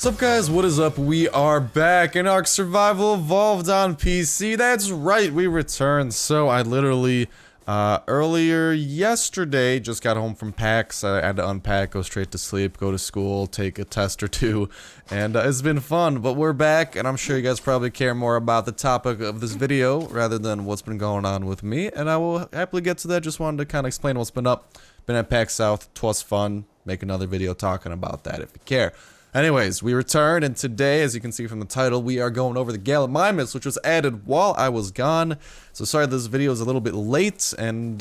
What's up, guys? What is up? We are back in ARK Survival Evolved on PC. That's right, we returned. So I literally earlier yesterday just got home from PAX. I had to unpack, go straight to sleep, go to school, take a test or two, and it's been fun. But we're back, and I'm sure you guys probably care more about the topic of this video rather than what's been going on with me, and I will happily get to that. Just wanted to kind of explain what's been up. Been at PAX South, 'twas fun. Make another video talking about that if you care. Anyways, we returned, and today, as you can see from the title, we are going over the Gallimimus, which was added while I was gone. So sorry this video is a little bit late, and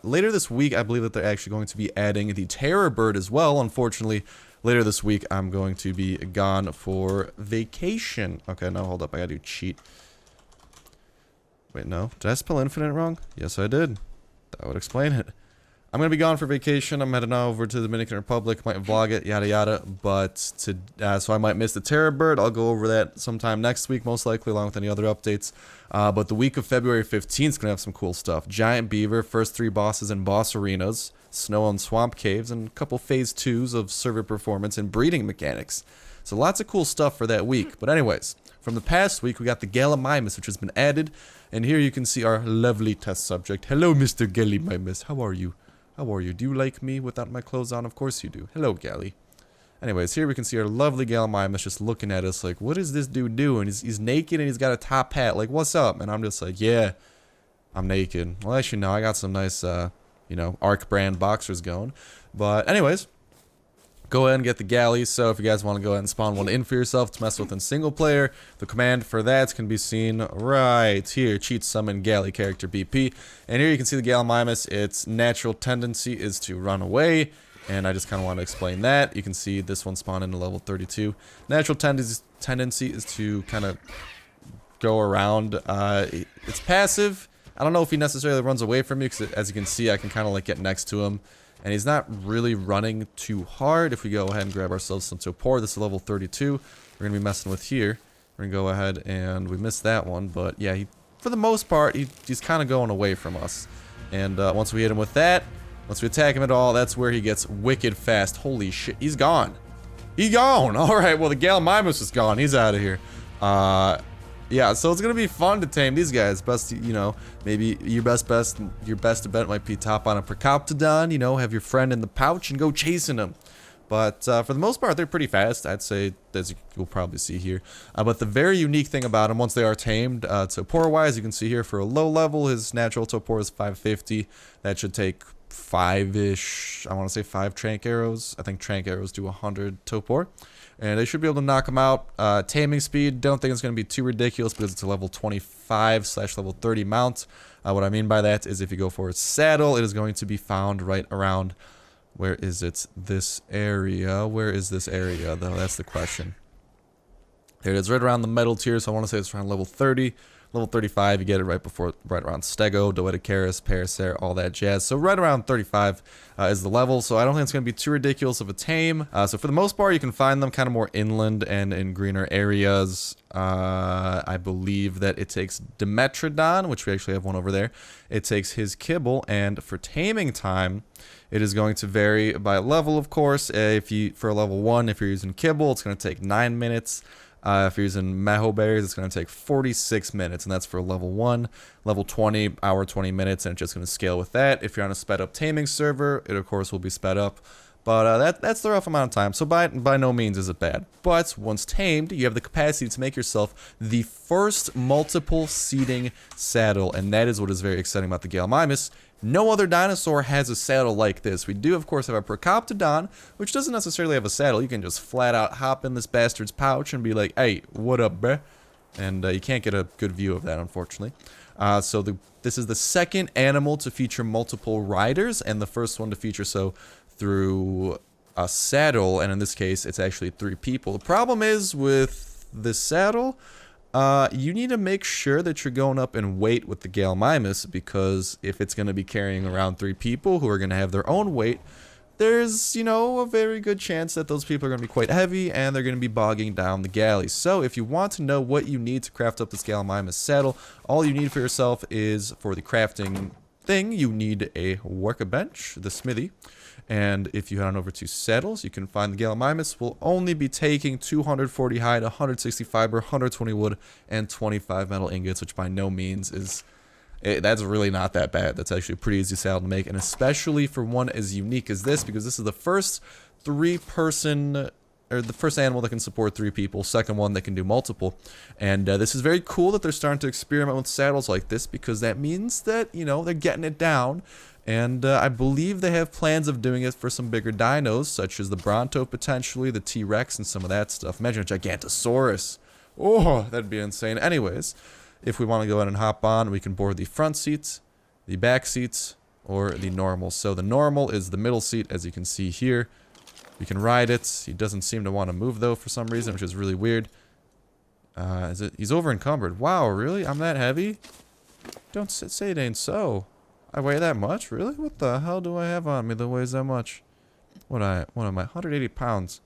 later this week, I believe that they're actually going to be adding the Terror Bird as well. Unfortunately, later this week, I'm going to be gone for vacation. Okay, no, hold up, I gotta do cheat. Wait, no, did I spell infinite wrong? Yes, I did. That would explain it. I'm gonna be gone for vacation. I'm heading over to the Dominican Republic. Might vlog it, yada yada. But so I might miss the Terror Bird. I'll go over that sometime next week, most likely, along with any other updates. But the week of February 15th is gonna have some cool stuff. Giant Beaver, first 3 bosses in boss arenas, snow and swamp caves, and a couple phase 2s of server performance and breeding mechanics. So lots of cool stuff for that week. But anyways, from the past week, we got the Gallimimus, which has been added. And here you can see our lovely test subject. Hello, Mr. Gallimimus. How are you? How are you? Do you like me without my clothes on? Of course you do. Hello, Gally. Anyways, here we can see our lovely Gallimimus just looking at us like, what is this dude doing? He's naked and he's got a top hat. Like, what's up? And I'm just like, yeah, I'm naked. Well, actually, no, I got some nice, you know, ARK brand boxers going. But anyways, go ahead and get the Galley. So if you guys want to go ahead and spawn one in for yourself to mess with in single player, the command for that can be seen right here. Cheat summon Galley character BP. And here you can see the Gallimimus. Its natural tendency is to run away. And I just kind of want to explain that. You can see this one spawn into level 32. Natural tendency is to kind of go around. It's passive. I don't know if he necessarily runs away from you, because as you can see, I can kind of like get next to him. And he's not really running too hard. If we go ahead and grab ourselves some Topor, this is level 32. We're going to be messing with here. We're going to go ahead and we missed that one. But yeah, for the most part, he's kind of going away from us. And once we hit him with that, once we attack him at all, that's where he gets wicked fast. Holy shit, he's gone. He's gone. All right, well, the Gallimimus is gone. He's out of here. Yeah, so it's gonna be fun to tame these guys. Best, you know, maybe your best bet might be top on a Percoptodon. You know, have your friend in the pouch and go chasing them. But for the most part, they're pretty fast. I'd say, as you'll probably see here. But the very unique thing about them, once they are tamed, Topor-wise, you can see here for a low level, his natural Topor is 550. That should take 5-ish. I want to say 5 Trank arrows. I think Trank arrows do 100 Topor. And they should be able to knock them out. Taming speed, don't think it's going to be too ridiculous because it's a level 25/level 30 mount. What I mean by that is if you go for its saddle, it is going to be found right around, where is it? This area. Where is this area, though? That's the question. There it is, right around the metal tier, so I want to say it's around level 30. Level 35, you get it right around Stego, Doedicaris, Parasaur, all that jazz. So right around 35 is the level, so I don't think it's going to be too ridiculous of a tame. So for the most part, you can find them kind of more inland and in greener areas. I believe that it takes Dimetrodon, which we actually have one over there. It takes his kibble, and for taming time, it is going to vary by level, of course. For a level 1, if you're using kibble, it's going to take 9 minutes. If you're using Maho Berries, it's going to take 46 minutes, and that's for level 1. Level 20, hour 20 minutes, and it's just going to scale with that. If you're on a sped up taming server, it of course will be sped up. But that's the rough amount of time, so by no means is it bad. But once tamed, you have the capacity to make yourself the first multiple seating saddle, and that is what is very exciting about the Gallimimus. No other dinosaur has a saddle like this. We do, of course, have a Percoptodon, which doesn't necessarily have a saddle. You can just flat out hop in this bastard's pouch and be like, hey, what up, bruh? And you can't get a good view of that, unfortunately. This is the second animal to feature multiple riders, and the first one to feature so through a saddle, and in this case, it's actually 3 people. The problem is with this saddle, you need to make sure that you're going up in weight with the Gallimimus, because if it's going to be carrying around 3 people who are going to have their own weight, there's, you know, a very good chance that those people are going to be quite heavy and they're going to be bogging down the galley. So if you want to know what you need to craft up this Gallimimus saddle, all you need for yourself is, for the crafting thing, you need a workbench, the smithy. And if you head on over to saddles, you can find the Gallimimus will only be taking 240 hide, 160 fiber, 120 wood, and 25 metal ingots, which by no means is... that's really not that bad. That's actually a pretty easy saddle to make, and especially for one as unique as this, because this is the first the first animal that can support 3 people, second one that can do multiple. And this is very cool that they're starting to experiment with saddles like this, because that means that, you know, they're getting it down. And I believe they have plans of doing it for some bigger dinos, such as the Bronto potentially, the T-Rex, and some of that stuff. Imagine a Gigantosaurus. Oh, that'd be insane. Anyways, if we want to go ahead and hop on, we can board the front seats, the back seats, or the normal. So the normal is the middle seat, as you can see here. We can ride it. He doesn't seem to want to move, though, for some reason, which is really weird. He's over encumbered. Wow, really? I'm that heavy? Don't say it ain't so. I weigh that much? Really? What the hell do I have on me that weighs that much? What am I? 180 pounds.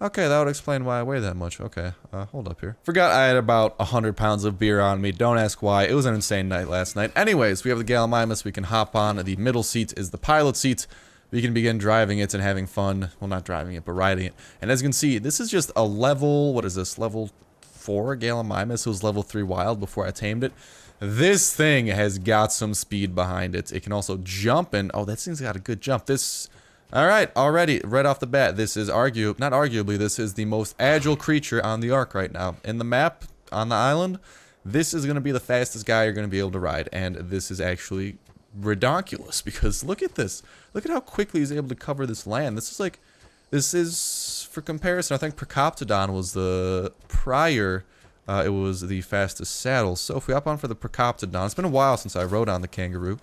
Okay, that would explain why I weigh that much. Okay, hold up here. Forgot I had about 100 pounds of beer on me. Don't ask why. It was an insane night last night. Anyways, we have the Gallimimus. We can hop on. The middle seat is the pilot seat. We can begin driving it and having fun. Well, not driving it, but riding it. And as you can see, this is just a level... What is this? Level 4 Gallimimus. It was level 3 wild before I tamed it. This thing has got some speed behind it. It can also jump, and oh, that thing's got a good jump. This, all right, already right off the bat, this is not arguably, this is the most agile creature on the ARK right now. In the map on the island, this is going to be the fastest guy you're going to be able to ride, and this is actually redonkulous because look at this. Look at how quickly he's able to cover this land. This is for comparison. I think Procoptodon was the prior. It was the fastest saddle. So if we hop on for the Procoptodon, it's been a while since I rode on the kangaroo,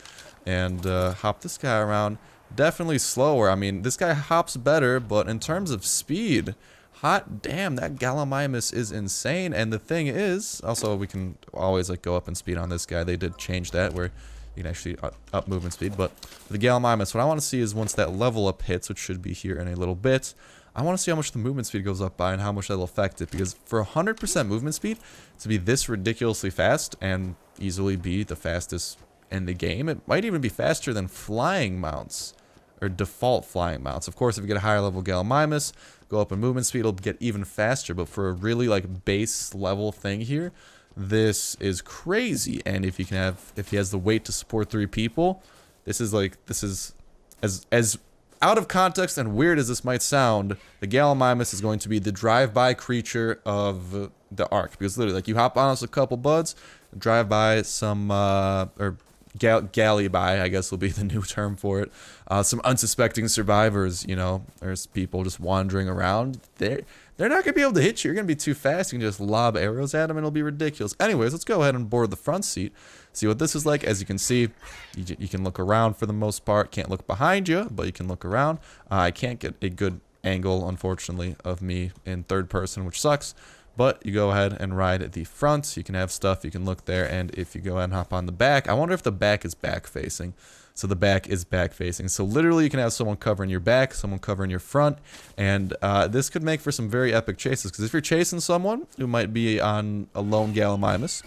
and hop this guy around. Definitely slower. I mean, this guy hops better, but in terms of speed, hot damn, that Gallimimus is insane. And the thing is, also we can always like go up in speed on this guy. They did change that where you can actually up movement speed. But for the Gallimimus, what I want to see is once that level up hits, which should be here in a little bit, I want to see how much the movement speed goes up by and how much that'll affect it. Because for 100% movement speed, to be this ridiculously fast and easily be the fastest in the game, it might even be faster than flying mounts. Or default flying mounts. Of course, if you get a higher level Gallimimus, go up in movement speed, it'll get even faster. But for a really like base level thing here, this is crazy. And if he has the weight to support 3 people, this is as out of context and weird as this might sound, the Gallimimus is going to be the drive-by creature of the ARK. Because literally, like, you hop on us a couple buds, drive by some, or galley by, I guess will be the new term for it. Some unsuspecting survivors, you know, there's people just wandering around. They're not going to be able to hit you. You're going to be too fast. You can just lob arrows at them and it'll be ridiculous. Anyways, let's go ahead and board the front seat. See what this is like. As you can see, you can look around for the most part. Can't look behind you, but you can look around. I can't get a good angle, unfortunately, of me in third person, which sucks. But you go ahead and ride at the front. You can have stuff. You can look there. And if you go ahead and hop on the back, I wonder if the back is back facing. So the back is back facing. So literally you can have someone covering your back, someone covering your front. And this could make for some very epic chases. Because if you're chasing someone who might be on a lone Gallimimus,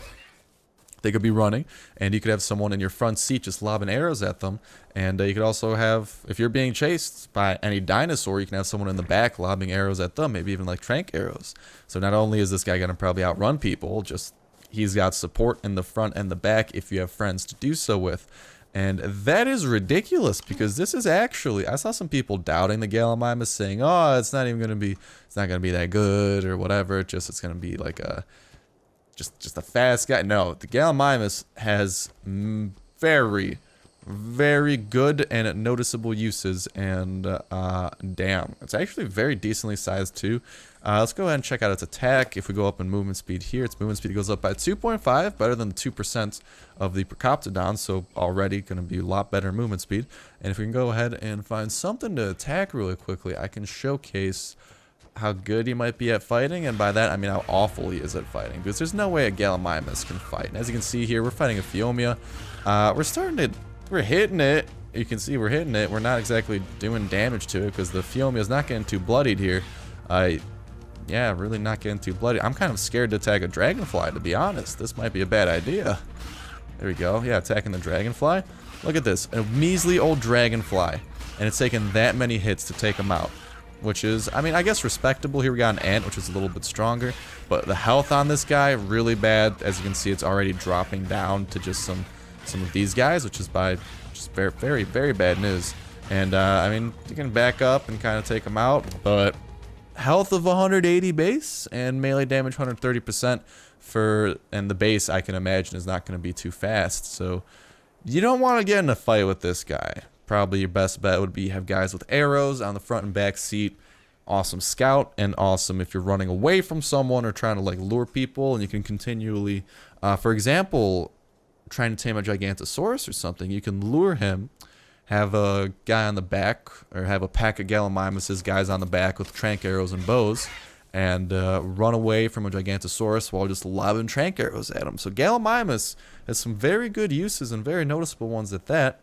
they could be running, and you could have someone in your front seat just lobbing arrows at them. And you could also have, if you're being chased by any dinosaur, you can have someone in the back lobbing arrows at them, maybe even like trank arrows. So not only is this guy going to probably outrun people, just he's got support in the front and the back if you have friends to do so with. And that is ridiculous because this is actually, I saw some people doubting the Gallimimus saying, oh, it's not going to be that good or whatever. It's going to be like a, just a fast guy. No, the Gallimimus has very, very good and noticeable uses, and damn, it's actually very decently sized too. Let's go ahead and check out its attack. If we go up in movement speed here, its movement speed goes up by 2.5, better than the 2% of the Procoptodon, so already going to be a lot better movement speed. And if we can go ahead and find something to attack really quickly, I can showcase how good he might be at fighting, and by that I mean how awful he is at fighting, because there's no way a Gallimimus can fight. And as you can see here, we're fighting a Phiomia. We're hitting it. You can see we're hitting it. We're not exactly doing damage to it because the Phiomia is not getting too bloodied here. Yeah, really not getting too bloody. I'm kind of scared to attack a Dragonfly, to be honest. This might be a bad idea. There we go. Yeah, attacking the Dragonfly. Look at this, a measly old dragonfly, and it's taken that many hits to take him out, which is, I mean, I guess respectable. Here we got an ant, which is a little bit stronger, but the health on this guy, really bad. As you can see, it's already dropping down to just some of these guys, which is just very, very, very bad news. And, I mean, you can back up and kind of take him out, but health of 180 base and melee damage 130% and the base, I can imagine, is not going to be too fast, so you don't want to get in a fight with this guy. Probably your best bet would be have guys with arrows on the front and back seat. Awesome scout, and awesome if you're running away from someone or trying to like lure people, and you can continually, for example, trying to tame a Gigantosaurus or something, you can lure him, have a guy on the back, or have a pack of Gallimimus guys on the back with trank arrows and bows, and run away from a Gigantosaurus while just lobbing trank arrows at him. So Gallimimus has some very good uses and very noticeable ones at that.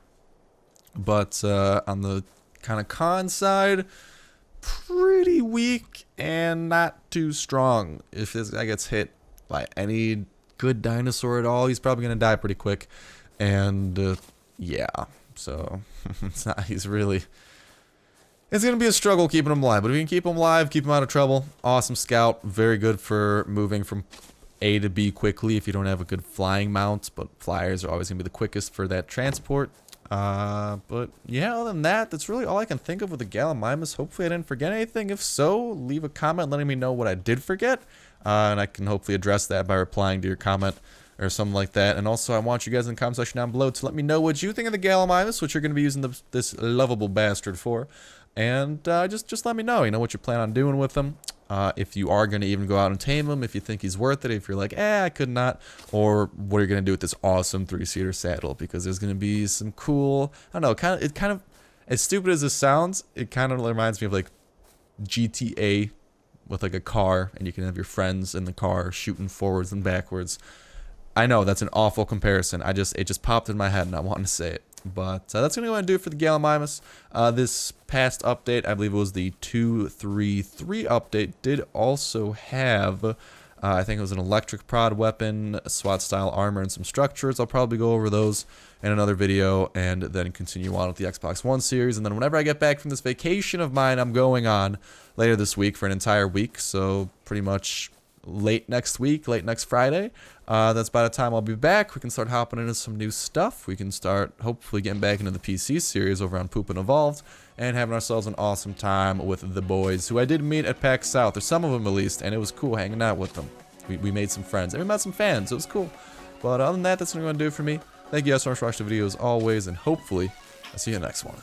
But on the kind of con side, pretty weak and not too strong. If this guy gets hit by any good dinosaur at all, he's probably going to die pretty quick. And yeah, so it's going to be a struggle keeping him alive. But if you can keep him alive, keep him out of trouble, awesome scout. Very good for moving from A to B quickly if you don't have a good flying mount. But flyers are always going to be the quickest for that transport. But yeah, other than that, that's really all I can think of with the Gallimimus. Hopefully I didn't forget anything. If so, leave a comment letting me know what I did forget. And I can hopefully address that by replying to your comment or something like that. And also, I want you guys in the comment section down below to let me know what you think of the Gallimimus, what you're going to be using this lovable bastard for. And just let me know, what you plan on doing with him. If you are going to even go out and tame him, if you think he's worth it, if you're like, I could not, or what you're going to do with this awesome 3-seater saddle, because there's going to be some cool, I don't know, it kind of, as stupid as this sounds, it kind of reminds me of like GTA with like a car, and you can have your friends in the car shooting forwards and backwards. I know that's an awful comparison. It just popped in my head and I wanted to say it. But that's going to go ahead and do it for the Gallimimus. This past update, I believe it was the 2.3.3 update, did also have, I think it was an electric prod weapon, SWAT-style armor, and some structures. I'll probably go over those in another video and then continue on with the Xbox One series. And then whenever I get back from this vacation of mine, I'm going on later this week for an entire week. So pretty much late next week, late next Friday. That's by the time I'll be back. We can start hopping into some new stuff. We can start hopefully getting back into the PC series over on Poop and Evolved and having ourselves an awesome time with the boys who I did meet at PAX South, or some of them at least, and it was cool hanging out with them. We made some friends and we met some fans. It was cool. But other than that, that's what I'm going to do for me. Thank you guys so much for watching the video as always, and hopefully I'll see you in the next one.